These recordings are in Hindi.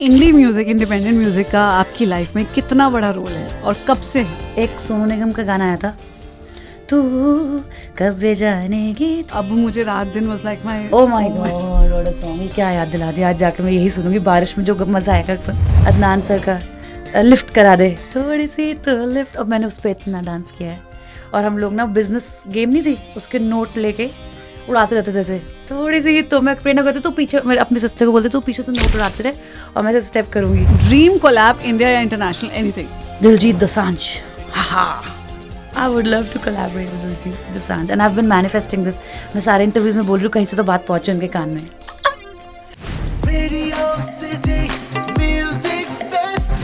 इंडी म्यूजिक, इंडिपेंडेंट म्यूजिक का आपकी लाइफ में कितना बड़ा रोल है और कब से है? एक सोनू निगम का गाना आया था, तू कब जानेगी। अब मुझे रात दिन was like my oh my God what a song. ये क्या याद दिला दिया, आज जाके मैं यही सुनूंगी बारिश में, जो मजा आएगा। अदनान सर का लिफ्ट करा दे थोड़ी सी तो लिफ्ट, और मैंने उस पर इतना डांस किया है। और हम लोग ना बिजनेस गेम नहीं थी, उसके नोट लेके उड़ाते रहते थे ऐसे थोड़ी सी। तो मैं प्रेरणा करती तो पीछे, मैं अपनी सिस्टर को बोलती तू पीछे से नोट उड़ाते रहे और मैं ऐसे स्टेप करूंगी। ड्रीम कोलैब इंडिया या international, anything? Diljit Dosanjh, I would love to collaborate with Diljit Dosanjh and I've been manifesting this. मैं सारे इंटरव्यूज में बोल रही हूँ, कहीं से तो बात पहुंचे उनके कान में। Radio City Music Fest.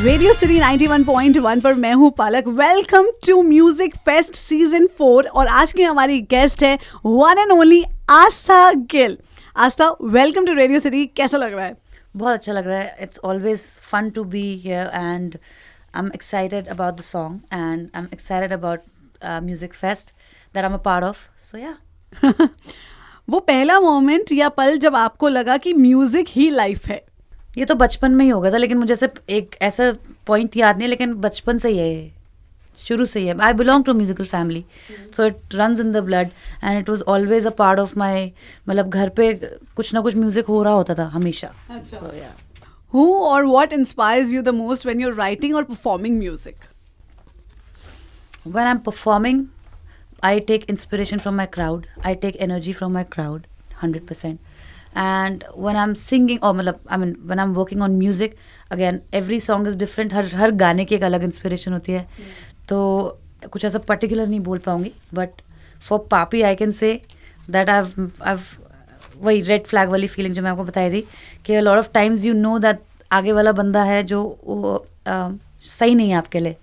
Radio City 91.1 पर मैं हूँ Palak. Welcome to Music Fest season 4 और आज की हमारी गेस्ट है one and only Aastha Gill. Aastha, welcome to Radio City. कैसा लग रहा है? बहुत अच्छा लग रहा है। It's always fun to be here and I am excited about the song and I am excited about Music Fest that I am a part of. So या वो पहला मोमेंट या पल जब आपको लगा कि म्यूजिक ही लाइफ है? ये तो बचपन में ही हो गया था, लेकिन मुझे सिर्फ एक ऐसा पॉइंट याद नहीं, लेकिन बचपन से ही है, शुरू से ही है। I belong to musical family, so it runs in the blood and it was always a part of my, मतलब घर पे कुछ ना कुछ म्यूजिक हो रहा होता था हमेशा। सो या Who or what inspires you the most when you're writing or performing music? when I'm performing, I take inspiration from my crowd. I take energy from my crowd, 100%. And when I'm singing, or मतलब, I mean, when I'm working on music, again, every song is different. हर गाने की एक अलग inspiration होती है। तो कुछ ऐसा particular नहीं बोल पाऊंगी, but for Papi, I can say that I've वही रेड फ्लैग वाली फीलिंग जो मैं आपको बताई थी, कि a lot of times you know that आगे वाला बंदा है जो सही नहीं है आपके लिए,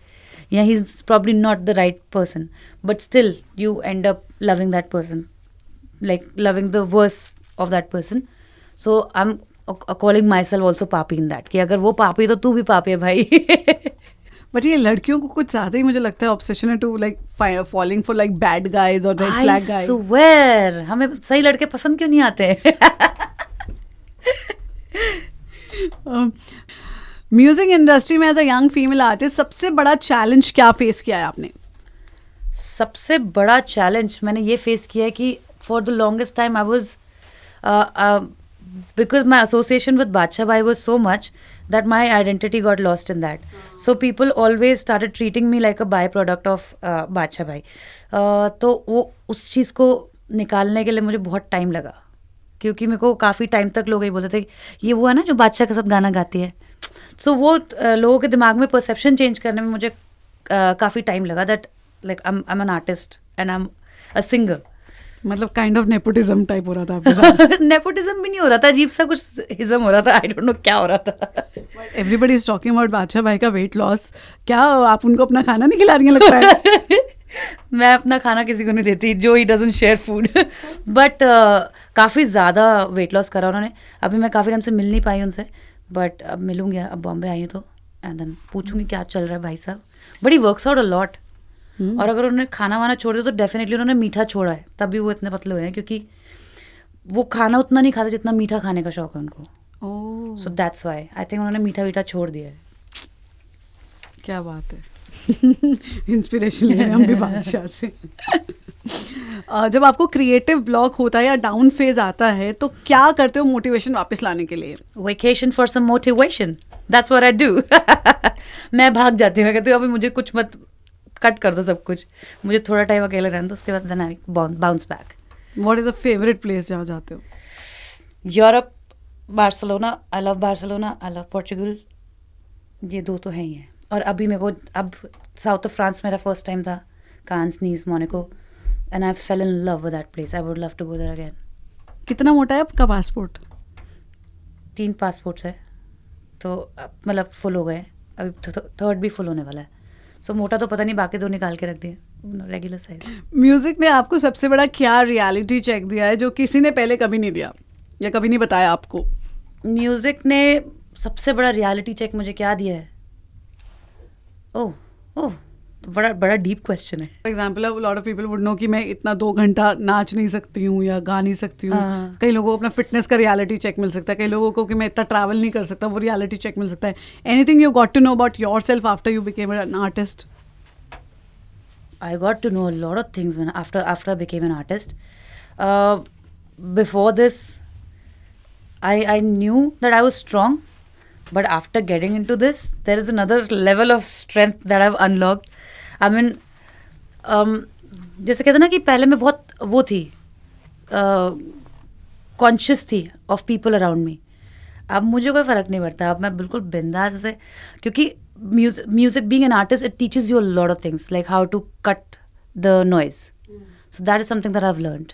या he is probably not the right person, but still you end up loving that person, like loving the worst of that person. So I'm calling myself also Papi in that, कि अगर वो पापी तो तू भी पापी है भाई। बट ये लड़कियों को कुछ ज्यादा ही मुझे लगता है ऑब्सेशन है to like falling for like bad guys और red flag guys. I swear, हमें सही लड़के पसंद क्यों नहीं आते? म्यूजिक इंडस्ट्री में as a young female artist सबसे बड़ा चैलेंज क्या फेस किया है आपने? सबसे बड़ा चैलेंज मैंने ये फेस किया है कि for the longest time I was, because my association with Badshah Bhai was so much that my identity got lost in that. So people always started treating me like a byproduct of Badshah Bhai. तो वो उस चीज़ को निकालने के लिए मुझे बहुत टाइम लगा, क्योंकि मेरे को काफ़ी टाइम तक लोग यही बोलते थे ये वो है ना जो बादशाह के साथ गाना गाती है। सो वो लोगों के दिमाग में परसेप्शन चेंज करने में मुझे काफ़ी टाइम लगा, that like I am an artist and I am a singer. मतलब काइंड ऑफ नेपोटिज्म टाइप हो रहा था आपके साथ? नेपोटिज्म भी नहीं हो रहा था, अजीब सा कुछ हिज्म हो रहा था, आई डोंट नो क्या हो रहा था। एवरीबडी इज टॉकिंग अबाउट बादशाह भाई का वेट लॉस। क्या आप उनको अपना खाना नहीं खिला रही हैं लगता है? मैं अपना खाना किसी को नहीं देती जो he doesn't share food, but काफ़ी ज़्यादा वेट लॉस करा उन्होंने। अभी मैं काफ़ी टाइम से मिल नहीं पाई उनसे, बट अब मिलूंगी, अब बॉम्बे आई हूँ तो, एंड देन पूछूंगी क्या चल रहा है भाई साहब। But he works out a lot, और अगर उन्होंने खाना वाना छोड़ दिया तो डेफिनेटली उन्होंने मीठा छोड़ा है, तभी वो इतने पतले हुए हैं, क्योंकि वो खाना उतना नहीं खाते जितना मीठा खाने का शौक है उनको। So that's why I think उन्होंने मीठा वीठा छोड़ दिया है। क्या बात है। इंस्पिरेशन ले रहे हैं हम भी बादशाह से। जब आपको क्रिएटिव ब्लॉक होता है या डाउन फेज आता है तो क्या करते हो मोटिवेशन वापस लाने के लिए? Vacation for some motivation, that's what I do. मैं भाग जाती हूँ, मैं कहती हूँ अभी मुझे कुछ मत, कट कर दो सब कुछ, मुझे थोड़ा टाइम अकेले रहने दो, उसके बाद then I bounce back. What is a favourite place जहाँ जाते हो? Europe, Barcelona, I love Barcelona, I love Portugal, ये दो तो हैं ही हैं। और अभी मेरे को, अब साउथ ऑफ फ्रांस मेरा फर्स्ट टाइम था, Cannes, Nice, Monaco, and I fell in love with that place. I would love to go there again. कितना मोटा है आपका पासपोर्ट? 3 पासपोर्ट्स है, तो मतलब फुल हो गए, अभी थर्ड भी फुल होने वाला है। सो मोटा तो पता नहीं, बाकी 2 निकाल के रख दिए, रेगुलर साइज। म्यूजिक ने आपको सबसे बड़ा क्या रियलिटी चेक दिया है जो किसी ने पहले कभी नहीं दिया या कभी नहीं बताया आपको? म्यूजिक ने सबसे बड़ा रियलिटी चेक मुझे क्या दिया है? ओह बड़ा बड़ा डीप क्वेश्चन है. For example lot of people would know कि मैं इतना 2 घंटा नाच नहीं सकती हूँ या गा नहीं सकती हूँ. हाँ. कई लोगों को अपना फिटनेस का रियलिटी चेक मिल सकता है, कई लोगों को कि मैं इतना ट्रैवल नहीं कर सकता, वो रियलिटी चेक मिल सकता है. Anything you got to know about yourself after you became an artist? I got to know a lot of things when after I became an artist. Before this, I knew that I was strong, but after getting into this, there is another level of strength that I've unlocked. I mean, जैसे कहते हैं ना कि पहले मैं बहुत वो थी, कॉन्शियस थी ऑफ पीपल अराउंड मी. अब मुझे कोई फ़र्क नहीं पड़ता, अब मैं बिल्कुल बिंदास ऐसे, क्योंकि music being an artist, it teaches you a lot of things, like how to cut the noise. So that is something that I've learned.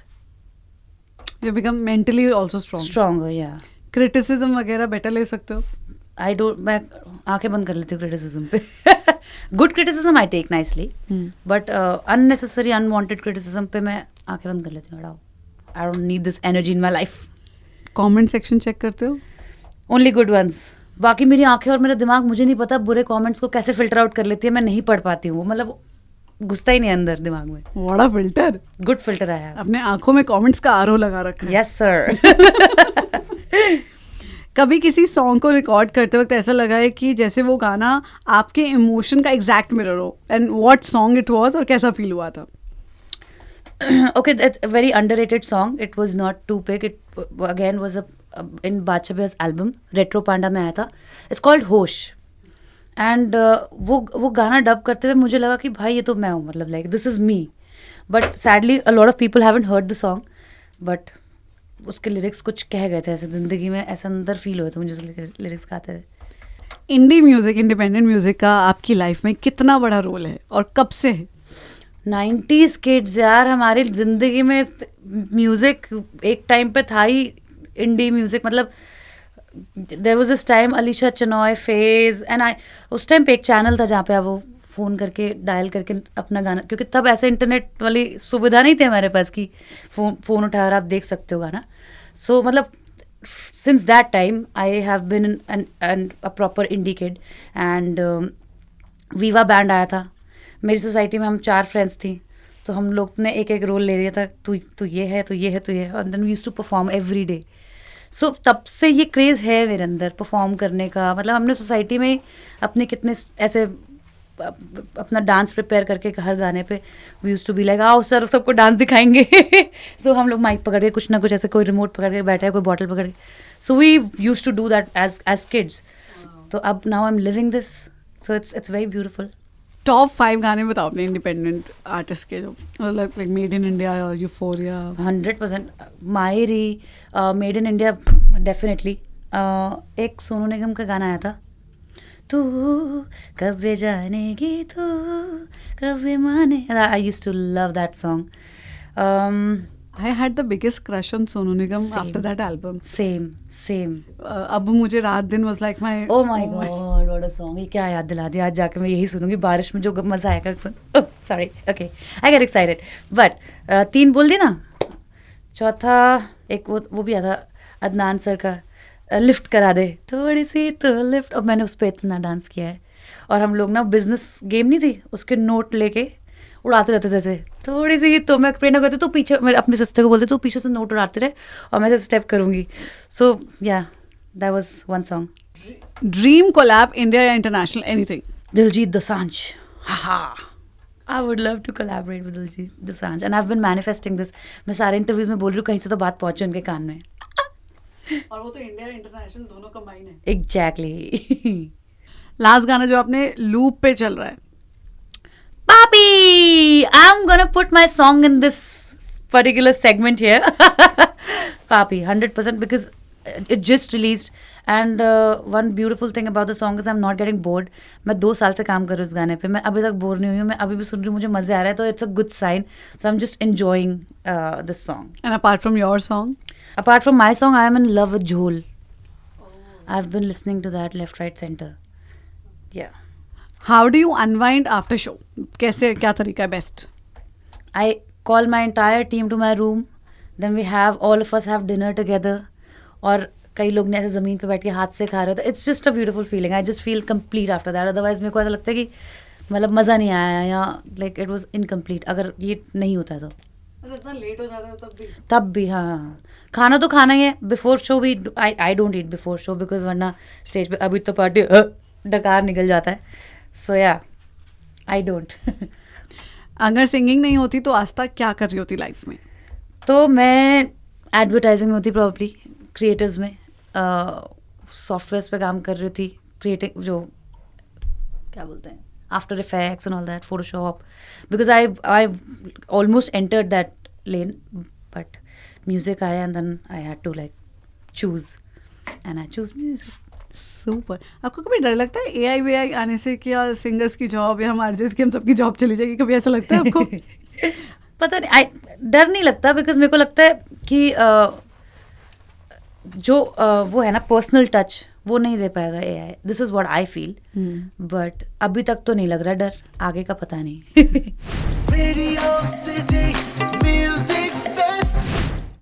You become mentally also strong. Stronger, yeah. Criticism वगैरह बेटर ले सकते हो? मैं आंखें बंद कर लेती हूँ क्रिटिसिज्म पे. Good criticism I take nicely, but unnecessary unwanted criticism पे मैं आंखें बंद कर लेती हूँ. I don't need this energy in my life. Comment section check करते हो? Only good ones. बाकी मेरी आंखें और मेरा दिमाग, मुझे नहीं पता बुरे कमेंट्स को कैसे फिल्टर आउट कर लेती है. मैं नहीं पढ़ पाती हूँ, मतलब घुसता ही नहीं अंदर दिमाग में. What a filter. Good filter आया. अपने आंखों में कमेंट्स का आरओ लगा रखा है. Yes sir. कभी किसी सॉन्ग को रिकॉर्ड करते वक्त ऐसा लगा है कि जैसे वो गाना आपके इमोशन का एग्जैक्ट मिरर हो, and what song it was और कैसा फील हुआ था? Okay, that's a very underrated song. It was not too big. It again was in Badshah Bhaiya's album, Retro Panda में आया था. It's called होश. And वो गाना डब करते हुए मुझे लगा कि भाई ये तो मैं हूँ, मतलब like this is me. But sadly a lot of people haven't heard the song. But उसके लिरिक्स कुछ कह गए थे ऐसे, जिंदगी में ऐसा अंदर फील हुआ था मुझे लिरिक्स गाते हुए. इंडी म्यूजिक, इंडिपेंडेंट म्यूजिक का आपकी लाइफ में कितना बड़ा रोल है और कब से है? 90s किड्स यार, हमारी ज़िंदगी में म्यूज़िक एक टाइम पे था ही इंडी म्यूज़िक. मतलब there was this time Alisha Chinai phase, and I उस टाइम पे एक चैनल था जहाँ पे आप वो फ़ोन करके डायल करके अपना गाना, क्योंकि तब ऐसे इंटरनेट वाली सुविधा नहीं थी हमारे पास कि फ़ोन उठाकर आप देख सकते हो गाना. सो मतलब since that time I have been a proper indie kid. And Viva band आया था मेरी सोसाइटी में. हम 4 फ्रेंड्स थी, तो हम लोग ने एक एक रोल ले लिया था. तू ये है, तू ये है, तू ये है. And then we used to perform every day. So तब से ये क्रेज़ है मेरे अंदर परफॉर्म करने का. मतलब हमने सोसाइटी में अपने कितने ऐसे अपना डांस प्रिपेयर करके हर गाने पे we used to be like, आओ सर सबको डांस दिखाएंगे. सो हम लोग माइक पकड़ के कुछ ना कुछ ऐसे, कोई रिमोट पकड़ के बैठा है, कोई बॉटल पकड़ के. So we used to do that as kids. तो अब now I am living this, so it's very beautiful. Top 5 गाने बताओ अपने इंडिपेंडेंट आर्टिस्ट के, जो मतलब लाइक मेड इन इंडिया और Euphoria. 100% Maeri, made in India definitely. एक सोनू निगम का गाना आया था, तू कब जानेगी, तू कब माने. I used to love that song. I had the biggest crush on Sonu Nigam Same. after that album. Same. अब मुझे रात दिन was like my. Oh my God, what a song. ये क्या याद दिला दिया. आज जाके मैं यही सुनूंगी बारिश में, जो मजा आएगा सुन. Oh, sorry. Okay, I get excited. But 3 बोल दी ना. चौथा एक वो भी आता अदनान सर का, लिफ्ट करा दे थोड़ी सी तो लिफ्ट. और मैंने उस पर इतना डांस किया है. और हम लोग ना बिजनेस गेम नहीं थी, उसके नोट लेके उड़ाते रहते, जैसे थोड़ी सी तो मैं प्रेरणा करती, तो पीछे मैं अपनी सिस्टर को बोलती तू पीछे से नोट उड़ाते रहे और मैं स्टेप करूँगी. So yeah that was one song. Dream collab India या इंटरनेशनल, एनीथिंग? दिलजीत दोसांझ. हा I would love to collaborate with Diljit Dosanjh, and I have been manifesting this. मैं सारे इंटरव्यूज में बोल रही हूँ, कहीं से तो बात पहुँचे उनके कान में. और वो तो इंडिया इंटरनेशनल दोनों कंबाइन है. एग्जैक्टली. लास्ट गाना जो आपने लूप पे चल रहा है? Papi, I'm gonna put my song in this particular segment here. Papi, 100%, because it just released, and one beautiful thing about the song is I'm not getting bored. मैं 2 साल से काम कर रही हूँ उस गाने पे, मैं अभी तक बोर नहीं हुई हूँ. मैं अभी भी सुन रही हूँ, मुझे मज़े आ रहा है, तो it's a good sign. So I'm just enjoying this song. And apart from your song? Apart from my song, I am in love with Jhol. I've been listening to that left, right, center. Yeah. How do you unwind after show? कैसे, क्या तरीका है best? I call my entire team to my room. Then we have, all of us have dinner together. और कई लोग ने ऐसे ज़मीन पे बैठ के हाथ से खा रहे हो, तो it's just a beautiful feeling. I just feel complete after that. Otherwise मेरे को ऐसा लगता है कि मतलब मज़ा नहीं आया या लाइक इट वाज इनकम्प्लीट अगर ये नहीं होता तो इतना लेट हो जाता है तब भी हाँ खाना तो खाना ही है बिफोर शो भी I don't eat before show because वरना स्टेज पे अभी तो पार्टी डकार निकल जाता है सो या आई डोंट अगर सिंगिंग नहीं होती तो आस्था क्या कर रही होती लाइफ में? तो मैं एडवर्टाइजिंग में होती प्रॉब्ली क्रिएटिव्स में सॉफ्टवेयर पे काम कर रही थी क्रिएटिव जो क्या बोलते हैं after effects and all that Photoshop because I almost entered that lane but music आया and then I had to like choose and I choose music super. आपको कभी डर लगता है एआई वीआई आने से कि यार सिंगर्स की जॉब या हम आरजेस की हम सबकी जॉब चली जाएगी? कभी ऐसा लगता है आपको? पता नहीं डर नहीं लगता बिकॉज मेरे को लगता है कि जो वो है ना पर्सनल टच वो नहीं दे पाएगा AI. This is what I feel but अभी तक तो नहीं लग रहा डर. आगे का पता नहीं. Radio City